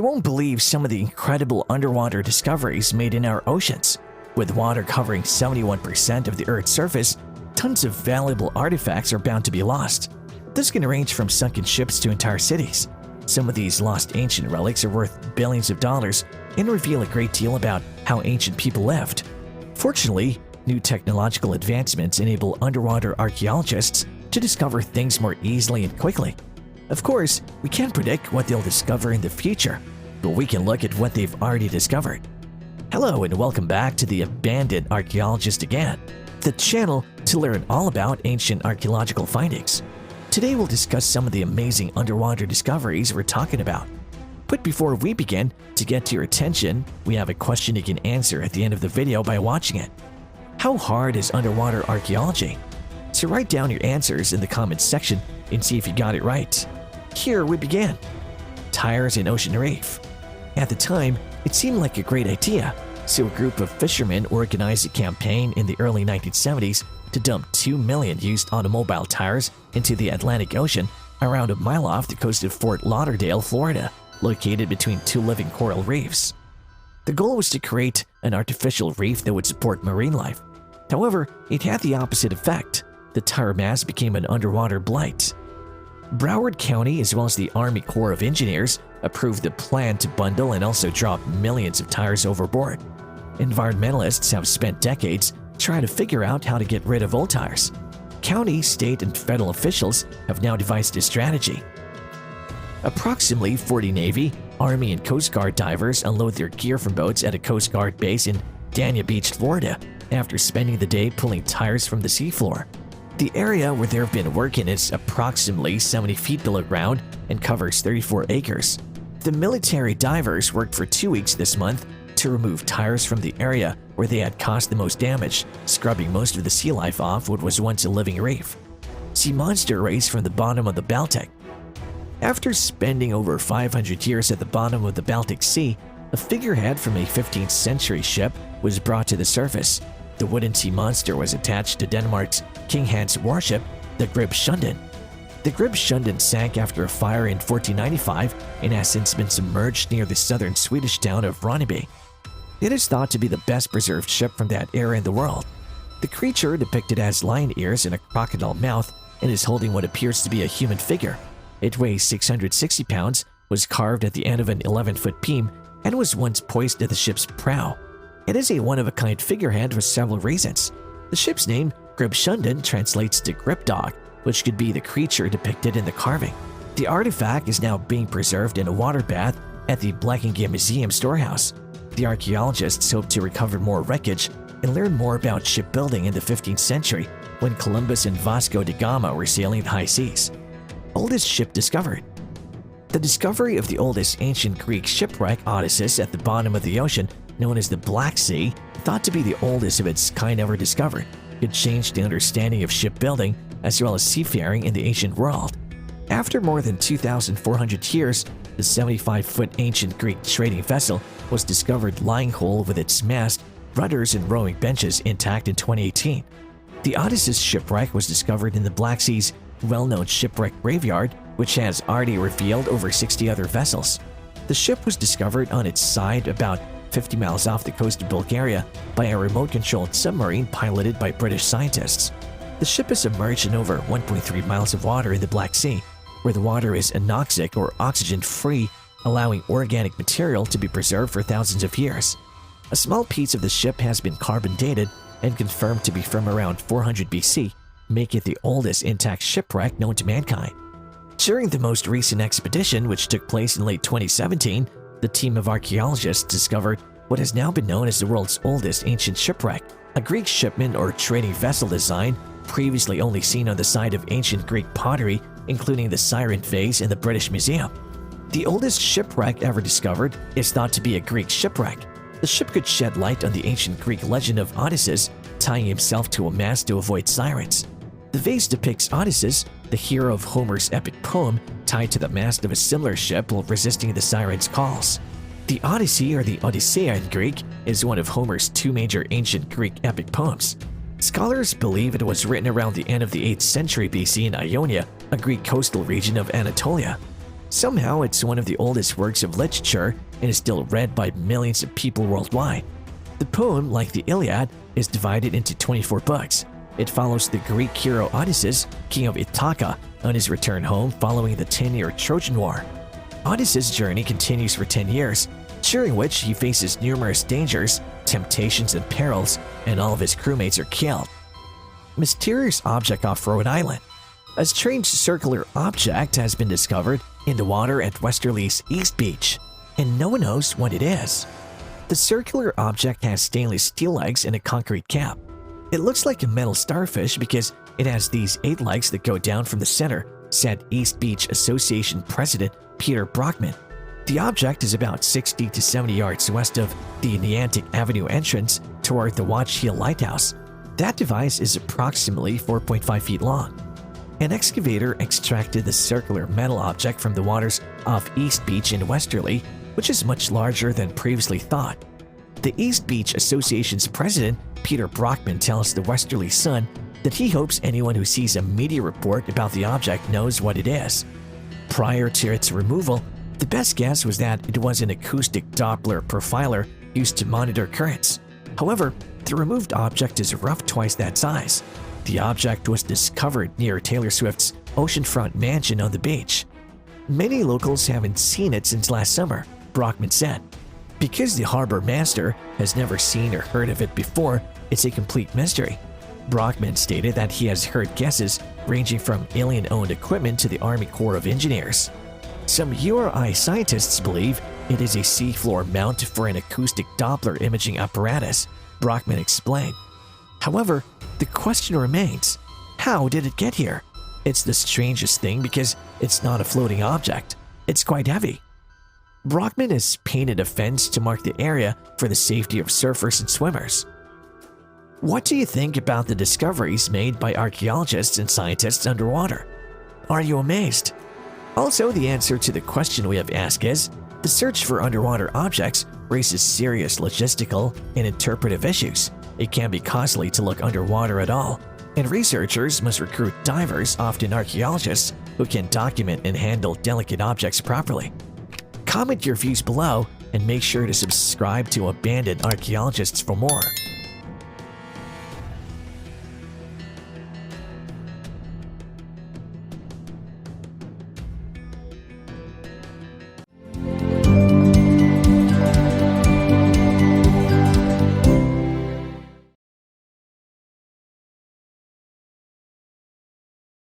You won't believe some of the incredible underwater discoveries made in our oceans. With water covering 71% of the Earth's surface, tons of valuable artifacts are bound to be lost. This can range from sunken ships to entire cities. Some of these lost ancient relics are worth billions of dollars and reveal a great deal about how ancient people lived. Fortunately, new technological advancements enable underwater archaeologists to discover things more easily and quickly. Of course, we can't predict what they'll discover in the future, but we can look at what they've already discovered. Hello and welcome back to the Abandoned Archaeologist again, the channel to learn all about ancient archaeological findings. Today we'll discuss some of the amazing underwater discoveries we're talking about. But before we begin, to get to your attention, we have a question you can answer at the end of the video by watching it. How hard is underwater archaeology? So write down your answers in the comments section and see if you got it right. Here we begin. Tires in ocean reef. At the time, it seemed like a great idea, so a group of fishermen organized a campaign in the early 1970s to dump 2 million used automobile tires into the Atlantic Ocean around a mile off the coast of Fort Lauderdale, Florida, located between two living coral reefs. The goal was to create an artificial reef that would support marine life. However, it had the opposite effect. The tire mass became an underwater blight. Broward County, as well as the Army Corps of Engineers, approved the plan to bundle and also drop millions of tires overboard. Environmentalists have spent decades trying to figure out how to get rid of old tires. County, state, and federal officials have now devised a strategy. Approximately 40 Navy, Army, and Coast Guard divers unload their gear from boats at a Coast Guard base in Dania Beach, Florida, after spending the day pulling tires from the seafloor. The area where they've been working is approximately 70 feet below ground and covers 34 acres. The military divers worked for 2 weeks this month to remove tires from the area where they had caused the most damage, scrubbing most of the sea life off what was once a living reef. Sea monster rays from the bottom of the Baltic. After spending over 500 years at the bottom of the Baltic Sea, a figurehead from a 15th century ship was brought to the surface. The wooden sea monster was attached to Denmark's King Hans warship, the Grib Schunden. The Grib Schunden sank after a fire in 1495 and has since been submerged near the southern Swedish town of Ronneby. It is thought to be the best preserved ship from that era in the world. The creature, depicted as lion ears and a crocodile mouth, and is holding what appears to be a human figure. It weighs 660 pounds, was carved at the end of an 11-foot beam, and was once poised at the ship's prow. It is a one-of-a-kind figurehead for several reasons. The ship's name, Grib Schunden, translates to grip dog, which could be the creature depicted in the carving. The artifact is now being preserved in a water bath at the Blackingham Museum storehouse. The archaeologists hope to recover more wreckage and learn more about shipbuilding in the 15th century when Columbus and Vasco da Gama were sailing the high seas. Oldest ship discovered. The discovery of the oldest ancient Greek shipwreck, Odysseus, at the bottom of the ocean, known as the Black Sea, thought to be the oldest of its kind ever discovered, could change the understanding of shipbuilding as well as seafaring in the ancient world. After more than 2,400 years, the 75-foot ancient Greek trading vessel was discovered lying whole with its mast, rudders, and rowing benches intact in 2018. The Odysseus shipwreck was discovered in the Black Sea's well-known shipwreck graveyard, which has already revealed over 60 other vessels. The ship was discovered on its side about 50 miles off the coast of Bulgaria by a remote-controlled submarine piloted by British scientists. The ship is submerged in over 1.3 miles of water in the Black Sea, where the water is anoxic or oxygen-free, allowing organic material to be preserved for thousands of years. A small piece of the ship has been carbon-dated and confirmed to be from around 400 BC, making it the oldest intact shipwreck known to mankind. During the most recent expedition, which took place in late 2017, the team of archaeologists discovered what has now been known as the world's oldest ancient shipwreck, a Greek shipment or trading vessel design previously only seen on the site of ancient Greek pottery, including the Siren vase in the British Museum. The oldest shipwreck ever discovered is thought to be a Greek shipwreck. The ship could shed light on the ancient Greek legend of Odysseus tying himself to a mast to avoid sirens. The vase depicts Odysseus, the hero of Homer's epic poem, tied to the mast of a similar ship while resisting the sirens' calls. The Odyssey, or the Odyssea in Greek, is one of Homer's two major ancient Greek epic poems. Scholars believe it was written around the end of the 8th century BC in Ionia, a Greek coastal region of Anatolia. Somehow, it's one of the oldest works of literature and is still read by millions of people worldwide. The poem, like the Iliad, is divided into 24 books. It follows the Greek hero Odysseus, king of Ithaca, on his return home following the 10-year Trojan War. Odysseus' journey continues for 10 years, during which he faces numerous dangers, temptations, and perils, and all of his crewmates are killed. Mysterious object off Rhode Island. A strange circular object has been discovered in the water at Westerly's East Beach, and no one knows what it is. The circular object has stainless steel legs and a concrete cap. It looks like a metal starfish because it has these 8 legs that go down from the center, said East Beach Association President Peter Brockman. The object is about 60 to 70 yards west of the Niantic Avenue entrance toward the Watch Hill Lighthouse. That device is approximately 4.5 feet long. An excavator extracted the circular metal object from the waters off East Beach in Westerly, which is much larger than previously thought. The East Beach Association's president, Peter Brockman, tells the Westerly Sun that he hopes anyone who sees a media report about the object knows what it is. Prior to its removal, the best guess was that it was an acoustic Doppler profiler used to monitor currents. However, the removed object is rough twice that size. The object was discovered near Taylor Swift's oceanfront mansion on the beach. Many locals haven't seen it since last summer, Brockman said. Because the harbor master has never seen or heard of it before, it's a complete mystery. Brockman stated that he has heard guesses ranging from alien-owned equipment to the Army Corps of Engineers. Some URI scientists believe it is a seafloor mount for an acoustic Doppler imaging apparatus, Brockman explained. However, the question remains, how did it get here? It's the strangest thing because it's not a floating object. It's quite heavy. Brockman has painted a fence to mark the area for the safety of surfers and swimmers. What do you think about the discoveries made by archaeologists and scientists underwater? Are you amazed? Also, the answer to the question we have asked is, the search for underwater objects raises serious logistical and interpretive issues. It can be costly to look underwater at all, and researchers must recruit divers, often archaeologists, who can document and handle delicate objects properly. Comment your views below and make sure to subscribe to Abandoned Archaeologists for more.